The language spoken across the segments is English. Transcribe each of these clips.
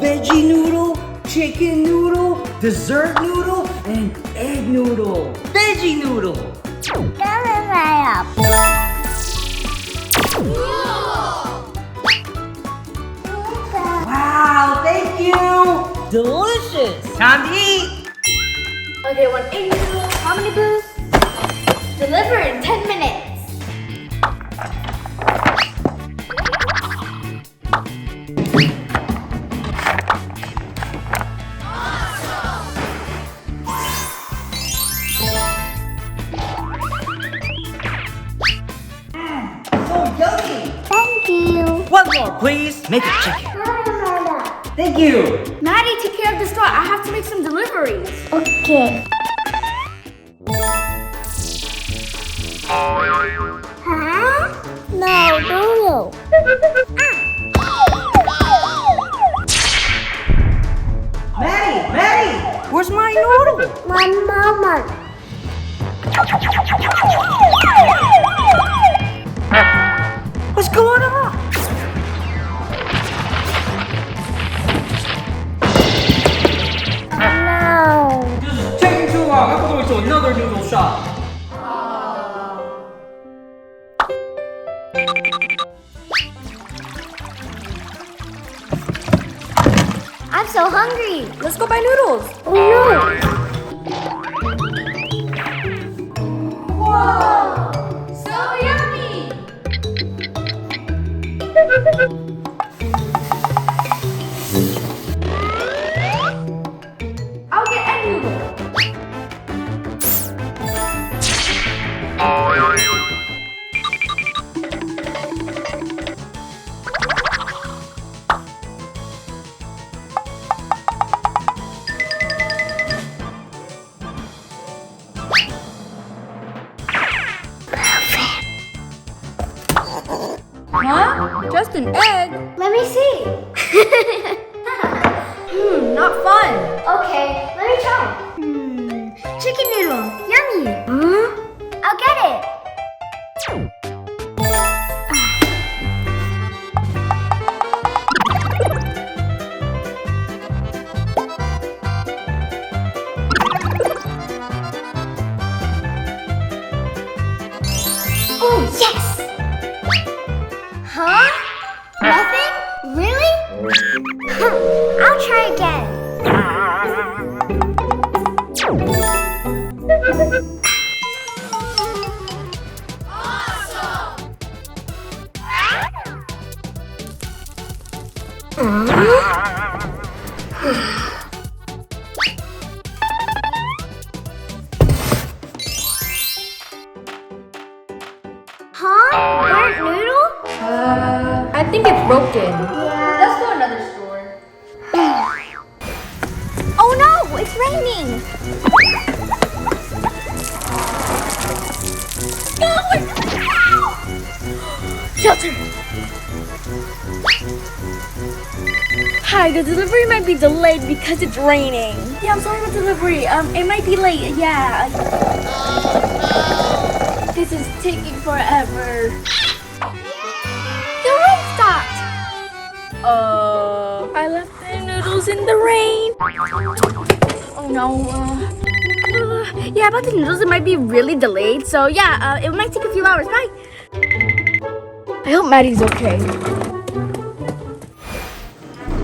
veggie noodle, chicken noodle, dessert noodle, and egg noodle. Veggie noodle. Wow, thank you. Delicious. Time to eat. Okay, one egg noodle. How many booths? Deliver in 10 minutes. Thank you. One more, please. Make it chicken. Thank you. Maddie, take care of the store. I have to make some deliveries. Okay. Huh? No, noodle. Maddie, where's my noodle? My mama. What's going on? No. This is taking too long. I'm going to another noodle shop. I'm so hungry. Let's go buy noodles. Oh no. Whoa! So yummy! I'll get egg noodle. Huh? Just an egg? Let me see. Not fun. Okay, let me try. Chicken noodle. Yummy. I'll get it. Oh, yes! Huh? Nothing? Really? I'll try again. Huh? Burnt noodle? I think it's broken. Yeah. Let's go another store. Oh no! It's raining! Shelter. Hi, the delivery might be delayed because it's raining. Yeah, I'm sorry about delivery. It might be late. Yeah. This is taking forever. The rain stopped! I left the noodles in the rain. Oh no. Yeah, about the noodles, it might be really delayed. So yeah, it might take a few hours. Bye. I hope Maddie's okay.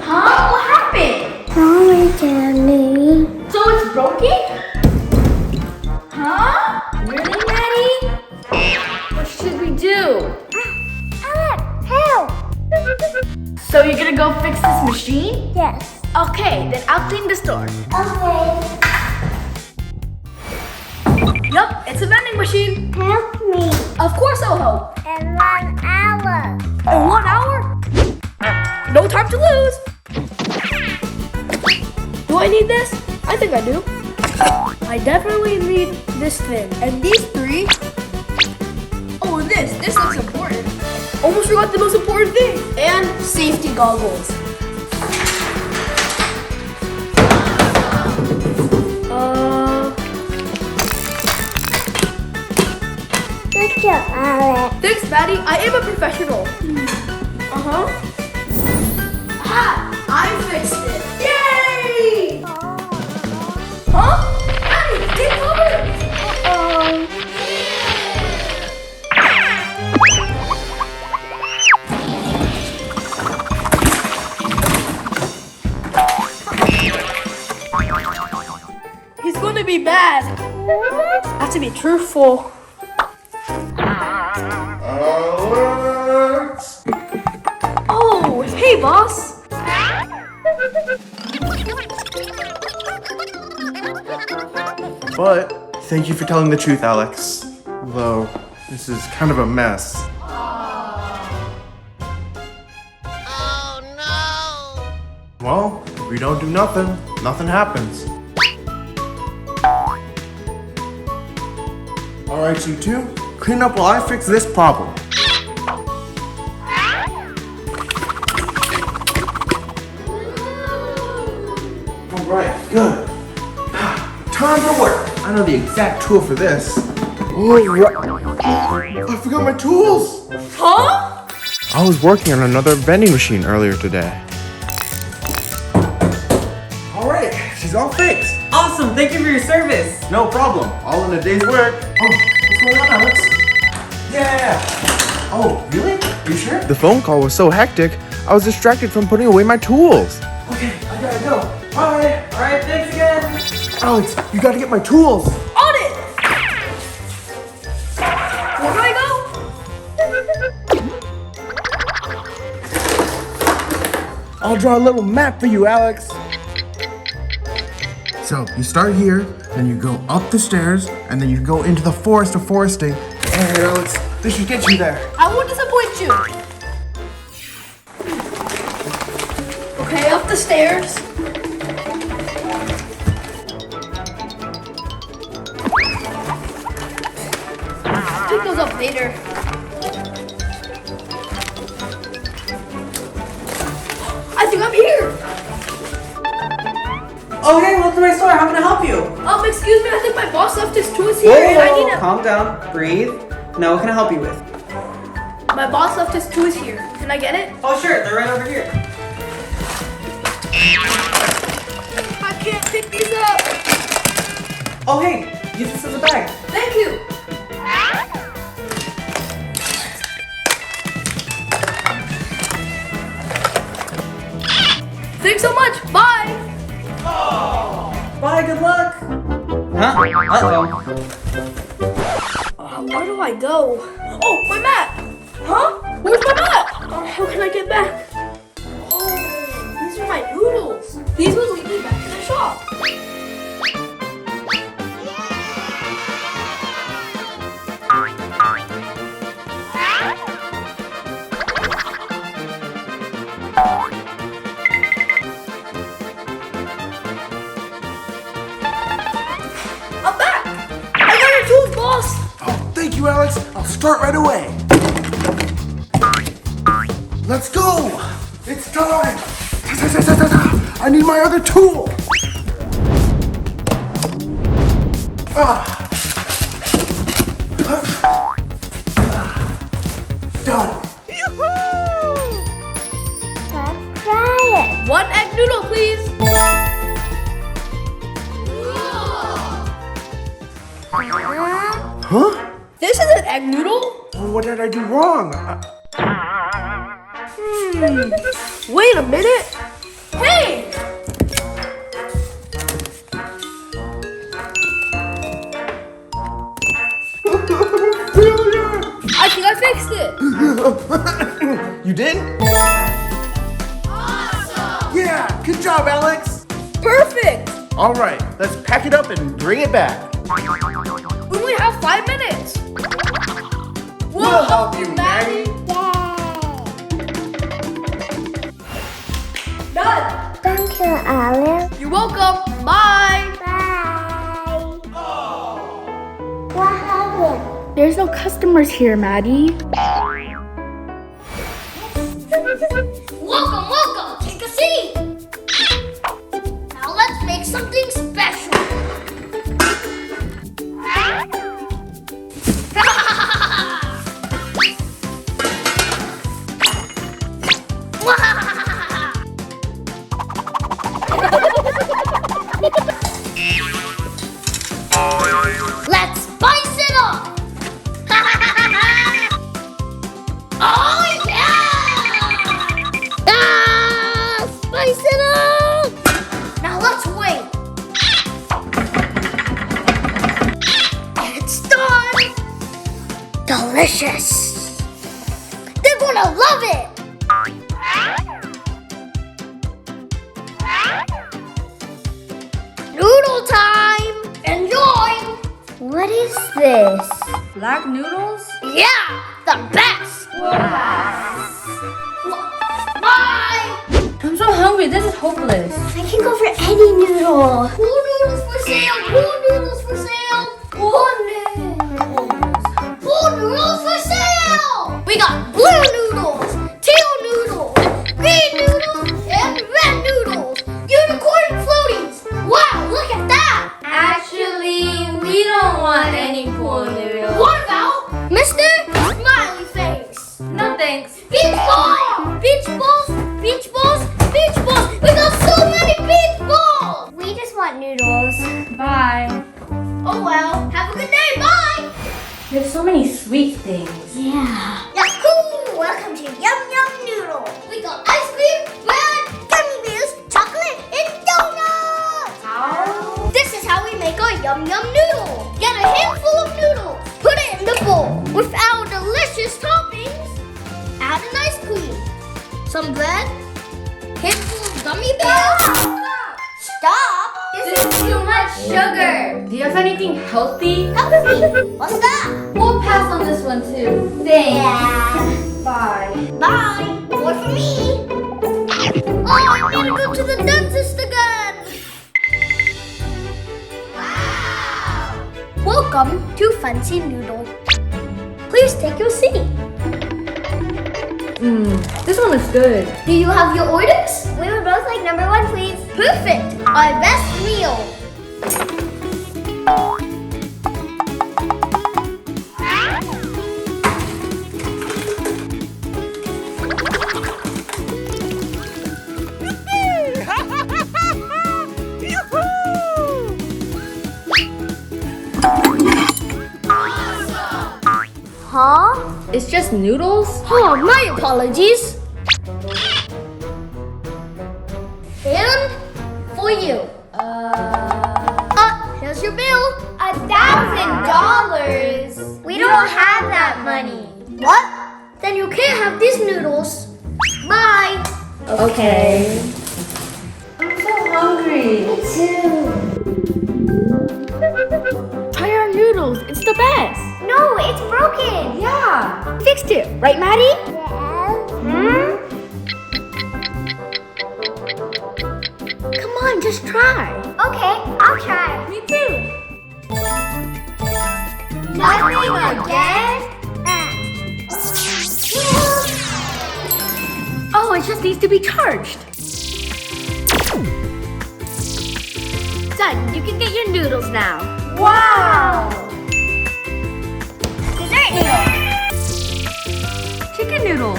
Huh? What happened? Sorry, Jannie. So it's broken? Huh? Really, Maddie? What should we do? Alex, help! So you're gonna go fix this machine? Yes. Okay, then I'll clean the store. Okay. Yup, it's a vending machine. Help me. Of course I'll help. In 1 hour. In 1 hour? No time to lose. Do I need this? I think I do. I definitely need this thing. And these three. Oh, this looks important. Almost forgot the most important thing. And safety goggles. Good job, Alex. Thanks, Maddie. I am a professional. Uh-huh. Ah, I fixed it. be mad. I have to be truthful. Alex! Oh, hey, boss. But thank you for telling the truth, Alex. Though this is kind of a mess. Oh no! Well, if we don't do nothing, nothing happens. Alright, you two, clean up while I fix this problem. Alright, good. Time to work. I know the exact tool for this. Oh, I forgot my tools. Huh? I was working on another vending machine earlier today. Alright, she's all fixed. Awesome, thank you for your service. No problem. All in a day's work. Oh, what's going on, Alex? Yeah. Oh, really? You sure? The phone call was so hectic, I was distracted from putting away my tools. Okay, I gotta go. Bye. All right, thanks again. Alex, you gotta get my tools. On it! Where do I go? I'll draw a little map for you, Alex. So, you start here, then you go up the stairs, and then you go into the forest of foresting. And Alex, this should get you there. I won't disappoint you. Okay, up the stairs. Pick those up later. I think I'm here. Oh, hey, welcome to my store. How can I help you? Excuse me, I think my boss left his tools here and I need a... Calm down, breathe. Now, what can I help you with? My boss left his tools here. Can I get it? Oh, sure, they're right over here. I can't pick these up. Oh, hey, use this as a bag. Thank you. Thanks so much. Bye. Bye, good luck. Huh? Uh-oh. Where do I go? Oh, my mat. Huh? Where's my mat? How can I get back? Oh, these are my noodles. These will lead me back to the shop. I'm back. I got your tools, boss. Oh, thank you, Alex. I'll start right away. Let's go. It's time. I need my other tool. Done. Let's try it. One egg noodle, please. Huh? This is an egg noodle. Well, what did I do wrong? Wait a minute. Hey! I think I fixed it. You did? Awesome! Yeah, good job, Alex. Perfect. All right, let's pack it up and bring it back. We only have 5 minutes. We'll help you, Maddie. Done. Thank you, Alex. You're welcome. Bye. Bye. What happened? There's no customers here, Maddie. Welcome, welcome! Take a seat! Now let's make something special! Let's spice it up! delicious. They're gonna love it. Noodle time. Enjoy. What is this? Black noodles? Yeah, the best. Bye. I'm so hungry. This is hopeless. I can go for any noodle. Cool noodles for sale. Cool noodles for sale. Cool noodles. Cool noodles for sale. We got blue noodles, teal noodles, green noodles, and red noodles. Unicorn floaties. Wow, look at that. Actually, we don't want any pool noodles. What about Mr. Smiley Face? No thanks. Beach balls! Beach balls! Beach balls! Beach balls! We got so many beach balls! We just want noodles. Bye. Oh well, have a good day, bye! There's so many sweet things. Yeah. Yahoo! Welcome to Yum Yum Noodle. We got ice cream, bread, gummy bears, chocolate, and donuts! How? This is how we make our Yum Yum Noodle. Get a handful of noodles, put it in the bowl with our delicious toppings. Add an ice cream, some bread, handful of gummy bears. Stop! This is too much sugar. Do you have anything healthy? Help me! What's that? We'll pass on this one too. Thanks. Bye. Bye! More for me! Oh, I need to go to the dentist again! Wow! Welcome to Fancy Noodle. Please take your seat. This one looks good. Do you have your orders? We would both like number one, please. Perfect! Our best meal! Huh? It's just noodles? Oh, my apologies. And for you. Here's your bill. $1,000. We don't have that money. What? Then you can't have these noodles. Bye. Okay. I'm so hungry. Try our noodles. It's the best. No, it's broken. Yeah. Fixed it. Right, Maddie? Yeah. Come on, just try. Okay, I'll try. Me too. Nothing again? Oh, it just needs to be charged. Done. You can get your noodles now. Wow! Dessert noodle. Chicken noodle.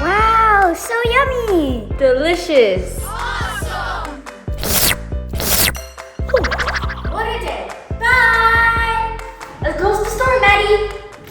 Wow, so yummy. Delicious.